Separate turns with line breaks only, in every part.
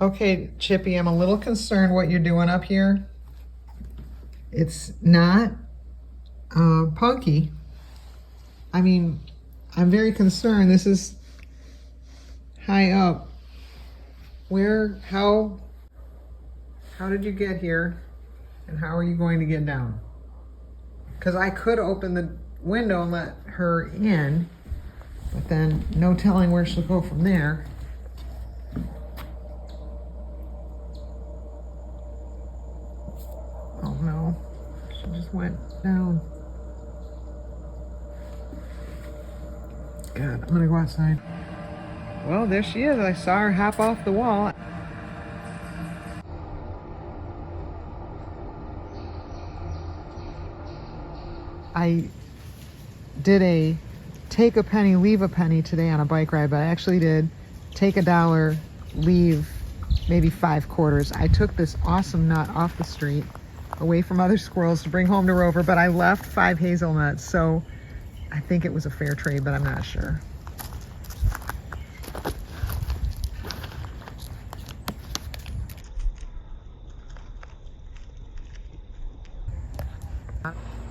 Okay, Chippy, I'm a little concerned what you're doing up here. It's not punky. I mean, I'm very concerned. This is high up. How did you get here? And how are you going to get down? Because I could open the window and let her in, but then no telling where she'll go from there. Oh no, she just went down. God, I'm gonna go outside. Well, there she is. I saw her hop off the wall. I did a take a penny, leave a penny today on a bike ride, but I actually did take $1, leave maybe 5 quarters. I took this awesome nut off the street away from other squirrels to bring home to Rover, but I left 5 hazelnuts, so I think it was a fair trade, but I'm not sure.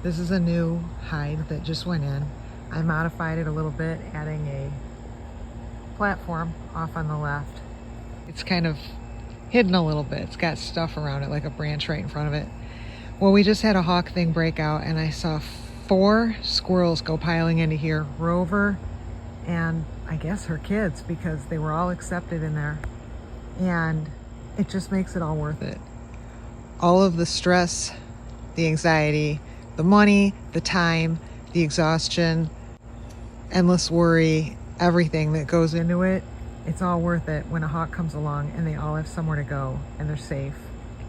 This is a new hide that just went in. I modified it a little bit, adding a platform off on the left. It's kind of hidden a little bit. It's got stuff around it, like a branch right in front of it. Well, we just had a hawk thing break out, and I saw 4 squirrels go piling into here. Rover and I guess her kids, because they were all accepted in there. And it just makes it all worth it. All of the stress, the anxiety, the money, the time, the exhaustion, endless worry, everything that goes into it, it's all worth it when a hawk comes along and they all have somewhere to go and they're safe.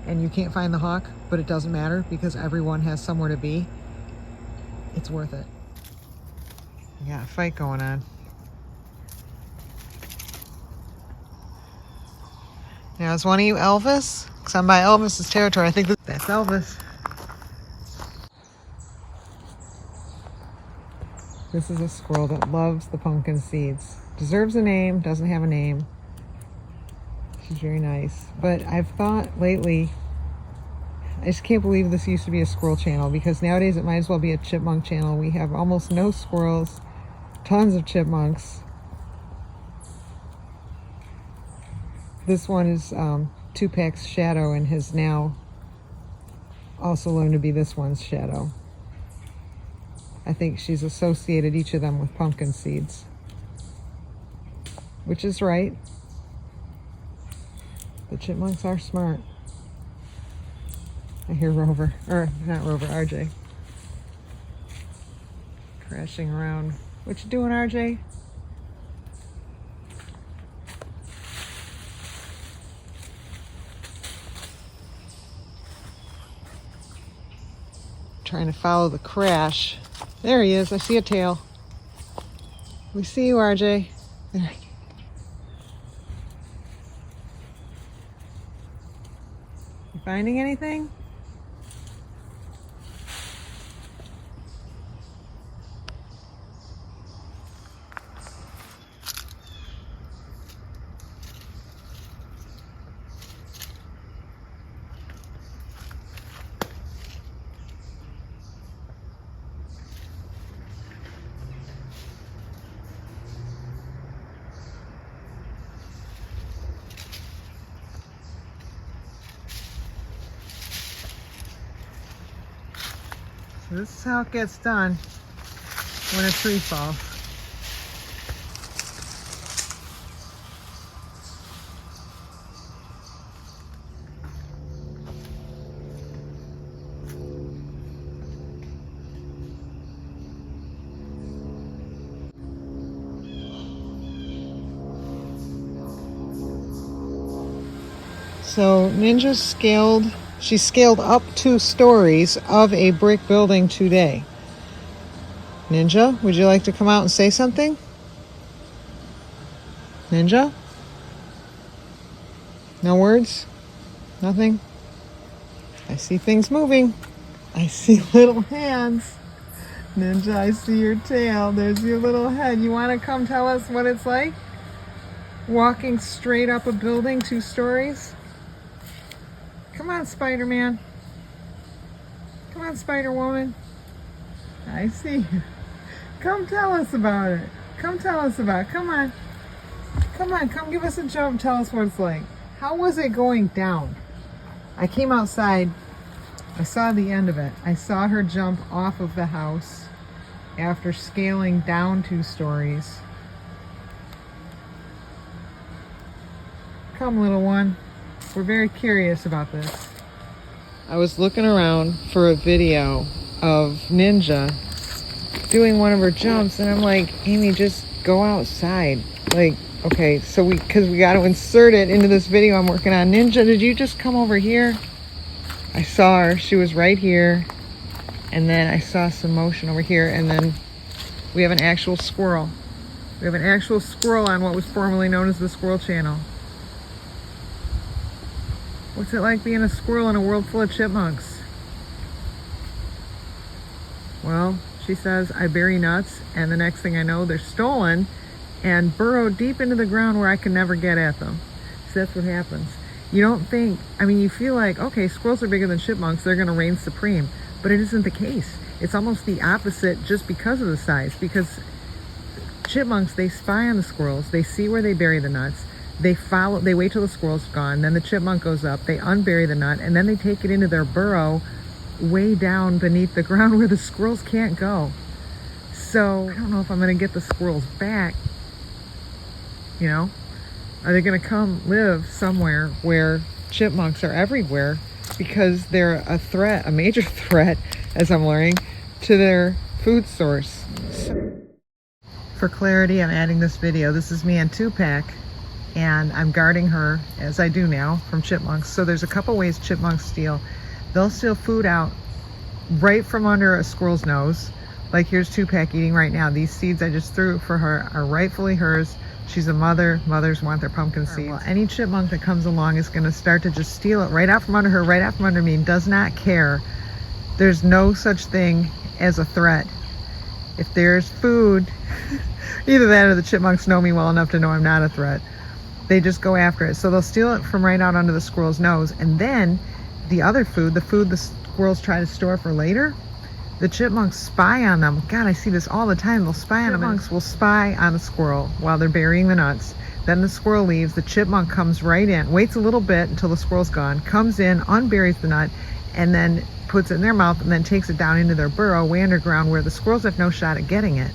And you can't find the hawk, but it doesn't matter because everyone has somewhere to be. It's worth it. We got a fight going on. Now, is one of you Elvis? Because I'm by Elvis's territory. I think that's Elvis. This is a squirrel that loves the pumpkin seeds. Deserves a name, doesn't have a name. She's very nice. But I've thought lately, I just can't believe this used to be a squirrel channel, because nowadays it might as well be a chipmunk channel. We have almost no squirrels, tons of chipmunks. This one is Tupac's shadow and has now also learned to be this one's shadow. I think she's associated each of them with pumpkin seeds, which is right. The chipmunks are smart. I hear Rover, or not Rover, RJ. Crashing around. What you doing, RJ? Trying to follow the crash. There he is. I see a tail. We see you, RJ. There. You finding anything? This is how it gets done when a tree falls. So Ninja she scaled up 2 stories of a brick building today. Ninja, would you like to come out and say something? Ninja? No words? Nothing? I see things moving. I see little hands. Ninja, I see your tail. There's your little head. You want to come tell us what it's like? walking straight up a building, 2 stories. Come on, Spider-Man. Come on, Spider-Woman. I see you. Come tell us about it. Come tell us about it. Come on. Come on, come give us a jump. Tell us what it's like. How was it going down? I came outside. I saw the end of it. I saw her jump off of the house after scaling down 2 stories. Come, little one. We're very curious about this. I was looking around for a video of Ninja doing one of her jumps, and I'm like, Amy, just go outside. Like, okay, so because we got to insert it into this video I'm working on. Ninja, did you just come over here? I saw her. She was right here. And then I saw some motion over here. And then we have an actual squirrel. We have an actual squirrel on what was formerly known as the Squirrel Channel. What's it like being a squirrel in a world full of chipmunks? Well, she says, I bury nuts, and the next thing I know, they're stolen and burrow deep into the ground where I can never get at them. So that's what happens. You don't think, I mean, you feel like, okay, squirrels are bigger than chipmunks, they're gonna reign supreme. But it isn't the case. It's almost the opposite just because of the size. Because chipmunks, they spy on the squirrels, they see where they bury the nuts, they wait till the squirrel's gone, then the chipmunk goes up, they unbury the nut, and then they take it into their burrow way down beneath the ground where the squirrels can't go. So I don't know if I'm gonna get the squirrels back. You know, are they gonna come live somewhere where chipmunks are everywhere, because they're a threat, a major threat, as I'm learning, to their food source. For clarity, I'm adding this video. This is me on 2-pack, and I'm guarding her, as I do now, from chipmunks. So there's a couple ways chipmunks steal. They'll steal food out right from under a squirrel's nose. Like here's 2-pack eating right now. These seeds I just threw for her are rightfully hers. She's a mother. Mothers want their pumpkin seeds. Well, any chipmunk that comes along is going to start to just steal it right out from under her, right out from under me, does not care. There's no such thing as a threat. If there's food, either that or the chipmunks know me well enough to know I'm not a threat. They just go after it. So they'll steal it from right out under the squirrel's nose. And then the other food, the food the squirrels try to store for later, the chipmunks spy on them. God, I see this all the time. They'll spy on them. Chipmunks will spy on the squirrel while they're burying the nuts. Then the squirrel leaves. The chipmunk comes right in, waits a little bit until the squirrel's gone, comes in, unburies the nut, and then puts it in their mouth and then takes it down into their burrow way underground where the squirrels have no shot at getting it.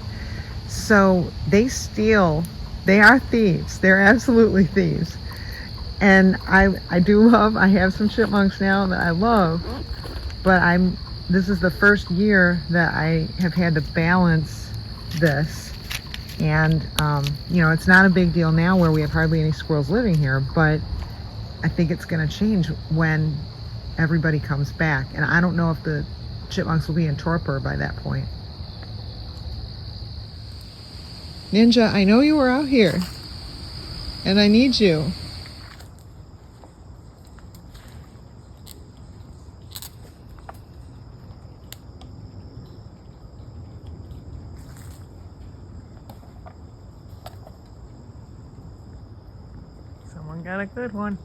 So they steal. They are thieves. They're absolutely thieves. And I do love, I have some chipmunks now that I love, but this is the first year that I have had to balance this. And, you know, it's not a big deal now where we have hardly any squirrels living here, but I think it's going to change when everybody comes back. And I don't know if the chipmunks will be in torpor by that point. Ninja, I know you were out here, and I need you. Someone got a good one.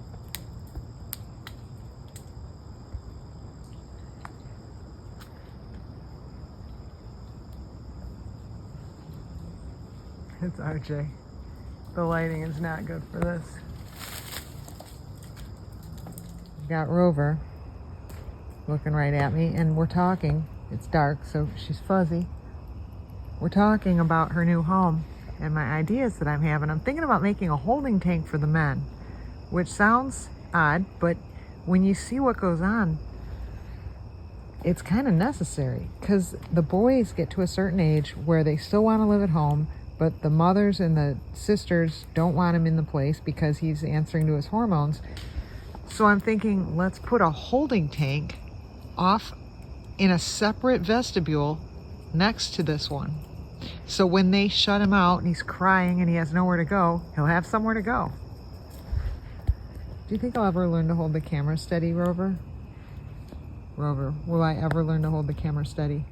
It's RJ. The lighting is not good for this. Got Rover looking right at me, and we're talking. It's dark, so she's fuzzy. We're talking about her new home and my ideas that I'm having. I'm thinking about making a holding tank for the men, which sounds odd, but when you see what goes on, it's kind of necessary, because the boys get to a certain age where they still want to live at home, but the mothers and the sisters don't want him in the place because he's answering to his hormones. So I'm thinking, let's put a holding tank off in a separate vestibule next to this one. So when they shut him out and he's crying and he has nowhere to go, he'll have somewhere to go. Do you think I'll ever learn to hold the camera steady, Rover? Rover, will I ever learn to hold the camera steady?